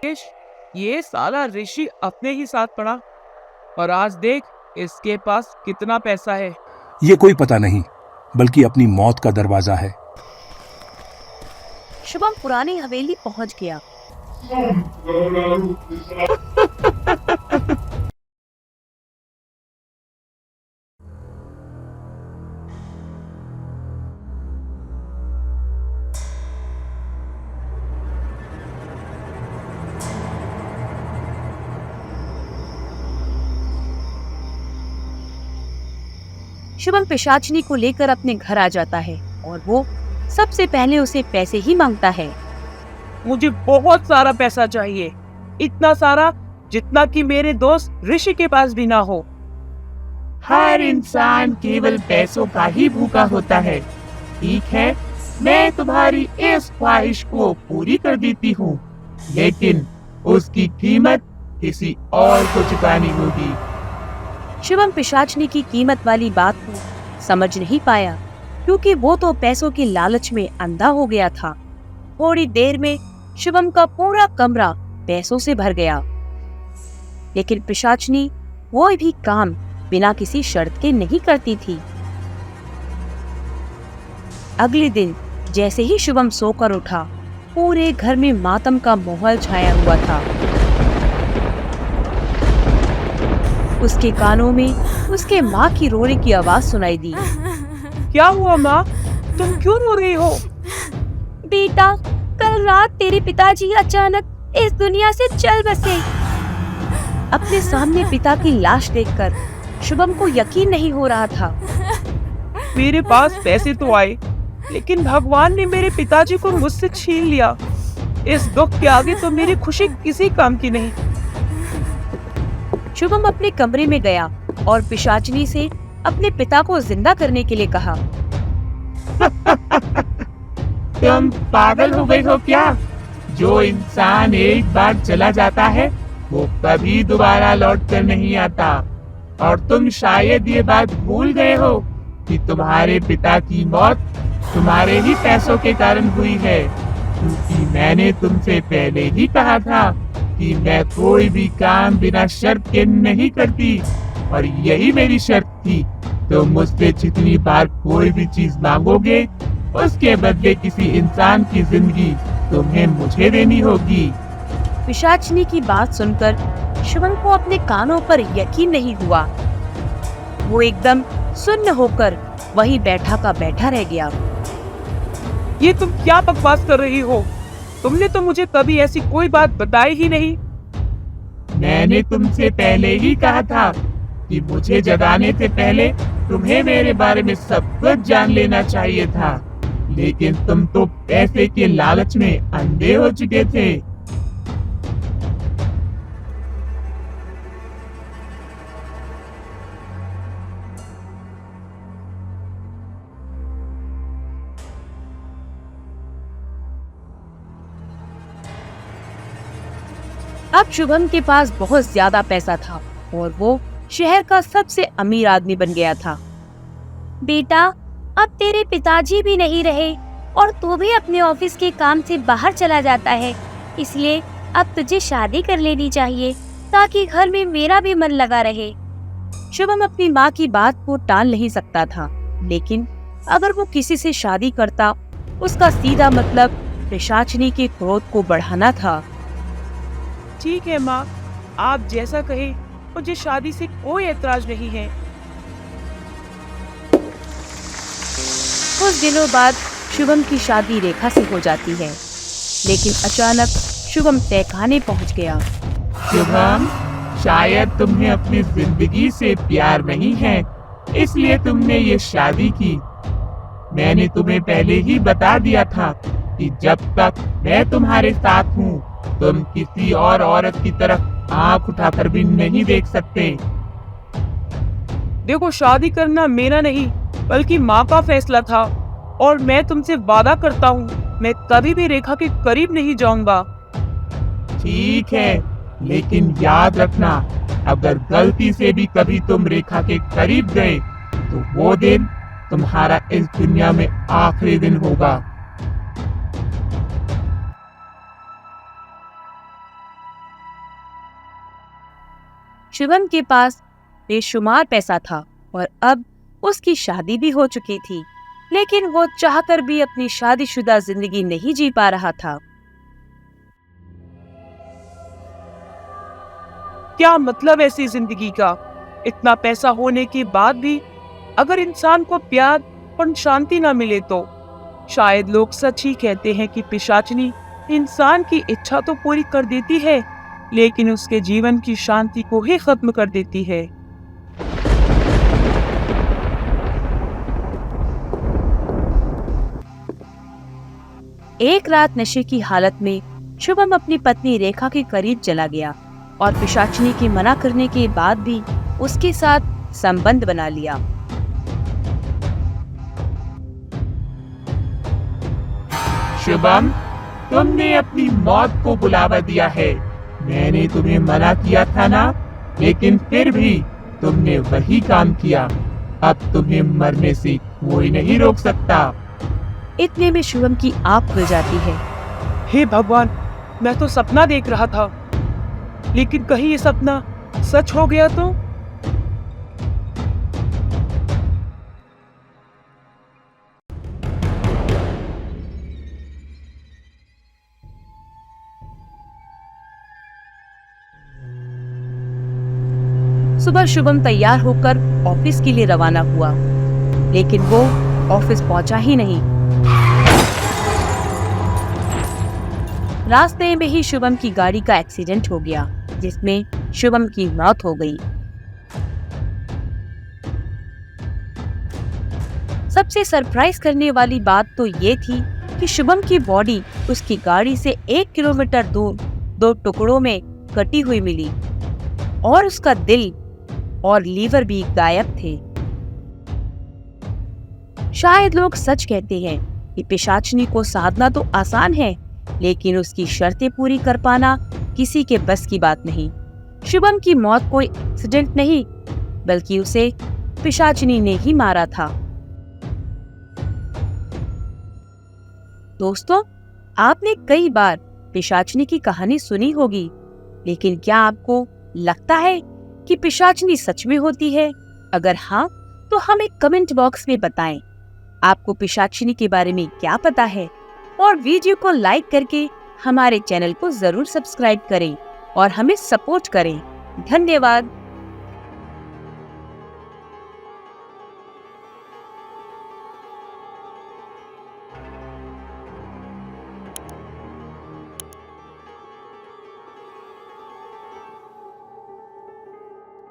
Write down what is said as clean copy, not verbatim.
इश, ये साला ऋषि अपने ही साथ पड़ा और आज देख इसके पास कितना पैसा है। ये कोई पता नहीं, बल्कि अपनी मौत का दरवाजा है। शुभम पुरानी हवेली पहुंच गया। शुभम पिशाचिनी को लेकर अपने घर आ जाता है और वो सबसे पहले उसे पैसे ही मांगता है। मुझे बहुत सारा पैसा चाहिए, इतना सारा जितना कि मेरे दोस्त ऋषि के पास भी ना हो। हर इंसान केवल पैसों का ही भूखा होता है। ठीक है, मैं तुम्हारी इस ख्वाहिश को पूरी कर देती हूँ, लेकिन उसकी कीमत किसी और को चुकानी होगी। शुभम पिशाचिनी की कीमत वाली बात को समझ नहीं पाया, क्योंकि वो तो पैसों की लालच में अंधा हो गया था। थोड़ी देर में शुभम का पूरा कमरा पैसों से भर गया, लेकिन पिशाचिनी वो भी काम बिना किसी शर्त के नहीं करती थी। अगले दिन जैसे ही शुभम सोकर उठा, पूरे घर में मातम का माहौल छाया हुआ था। उसके कानों में उसके माँ की रोने की आवाज सुनाई दी। क्या हुआ माँ, तुम क्यों रो रही हो? बेटा, कल रात तेरे पिताजी अचानक इस दुनिया से चल बसे। अपने सामने पिता की लाश देखकर शुभम को यकीन नहीं हो रहा था। मेरे पास पैसे तो आए, लेकिन भगवान ने मेरे पिताजी को मुझसे छीन लिया। इस दुख के आगे तो मेरी खुशी किसी काम की नहीं। शुभम अपने कमरे में गया और पिशाचिनी से अपने पिता को जिंदा करने के लिए कहा। तुम पागल हो गए हो क्या? जो इंसान एक बार चला जाता है वो कभी दोबारा लौट कर नहीं आता। और तुम शायद ये बात भूल गए हो कि तुम्हारे पिता की मौत तुम्हारे ही पैसों के कारण हुई है, क्योंकि मैंने तुमसे पहले ही कहा था कि मैं कोई भी काम बिना शर्त के नहीं करती, और यही मेरी शर्त थी। तुम मुझसे जितनी बार कोई भी चीज मांगोगे, उसके बदले किसी इंसान की जिंदगी तुम्हें मुझे देनी होगी। पिशाचिनी की बात सुनकर शुभम को अपने कानों पर यकीन नहीं हुआ। वो एकदम सुन्न होकर वहीं बैठा का बैठा रह गया। ये तुम क्या बकवास कर रही हो? तुमने तो मुझे कभी ऐसी कोई बात बताई ही नहीं। मैंने तुमसे पहले ही कहा था कि मुझे जगाने से पहले तुम्हें मेरे बारे में सब कुछ जान लेना चाहिए था, लेकिन तुम तो पैसे के लालच में अंधे हो चुके थे। अब शुभम के पास बहुत ज्यादा पैसा था और वो शहर का सबसे अमीर आदमी बन गया था। बेटा, अब तेरे पिताजी भी नहीं रहे और तू भी अपने ऑफिस के काम से बाहर चला जाता है, इसलिए अब तुझे शादी कर लेनी चाहिए ताकि घर में मेरा भी मन लगा रहे। शुभम अपनी माँ की बात को टाल नहीं सकता था, लेकिन अगर वो किसी से शादी करता, उसका सीधा मतलब पिशाचिनी के क्रोध को बढ़ाना था। ठीक है माँ, आप जैसा कहे, मुझे शादी से कोई एतराज नहीं है। कुछ दिनों बाद शुभम की शादी रेखा से हो जाती है, लेकिन अचानक शुभम तहखाने पहुंच गया। शुभम, शायद तुम्हें अपनी जिंदगी से प्यार नहीं है, इसलिए तुमने ये शादी की। मैंने तुम्हें पहले ही बता दिया था कि जब तक मैं तुम्हारे साथ हूँ, तुम किसी और औरत की तरफ आंख उठाकर भी नहीं देख सकते। देखो, शादी करना मेरा नहीं बल्कि माँ का फैसला था, और मैं तुमसे वादा करता हूँ, मैं कभी भी रेखा के करीब नहीं जाऊंगा। ठीक है, लेकिन याद रखना, अगर गलती से भी कभी तुम रेखा के करीब गए, तो वो दिन तुम्हारा इस दुनिया में आखिरी दिन होगा। शुभम के पास बेशुमार पैसा था और अब उसकी शादी भी हो चुकी थी, लेकिन वो चाहकर भी अपनी शादीशुदा जिंदगी नहीं जी पा रहा था। क्या मतलब ऐसी जिंदगी का? इतना पैसा होने के बाद भी अगर इंसान को प्यार और शांति ना मिले तो शायद लोग सच ही कहते हैं कि पिशाचनी इंसान की इच्छा तो पूरी कर देती है, लेकिन उसके जीवन की शांति को ही खत्म कर देती है। एक रात नशे की हालत में शुभम अपनी पत्नी रेखा के करीब चला गया और पिशाचिनी के मना करने के बाद भी उसके साथ संबंध बना लिया। शुभम, तुमने अपनी मौत को बुलावा दिया है। मैंने तुम्हें मना किया था ना, लेकिन फिर भी तुमने वही काम किया। अब तुम्हें मरने से कोई नहीं रोक सकता। इतने में शुभम की आंख खुल जाती है। हे भगवान, मैं तो सपना देख रहा था, लेकिन कहीं ये सपना सच हो गया तो? सुबह शुभम तैयार होकर ऑफिस के लिए रवाना हुआ, लेकिन वो ऑफिस पहुंचा ही नहीं। रास्ते में ही शुभम की गाड़ी का एक्सीडेंट हो गया, जिसमें शुभम की मौत हो गई। सबसे सरप्राइज करने वाली बात तो ये थी कि शुभम की बॉडी उसकी गाड़ी से 1 किलोमीटर दूर 2 टुकड़ों में कटी हुई मिली और उसका दिल और लीवर भी गायब थे। शायद लोग सच कहते हैं कि पिशाचनी को साधना तो आसान है, लेकिन उसकी शर्तें पूरी कर पाना किसी के बस की बात नहीं। शुभम की मौत कोई एक्सीडेंट नहीं, बल्कि उसे पिशाचनी ने ही मारा था। दोस्तों, आपने कई बार पिशाचनी की कहानी सुनी होगी, लेकिन क्या आपको लगता है कि पिशाचनी सच में होती है? अगर हाँ, तो हमें कमेंट बॉक्स में बताएं। आपको पिशाचनी के बारे में क्या पता है? और वीडियो को लाइक करके हमारे चैनल को जरूर सब्सक्राइब करें और हमें सपोर्ट करें। धन्यवाद।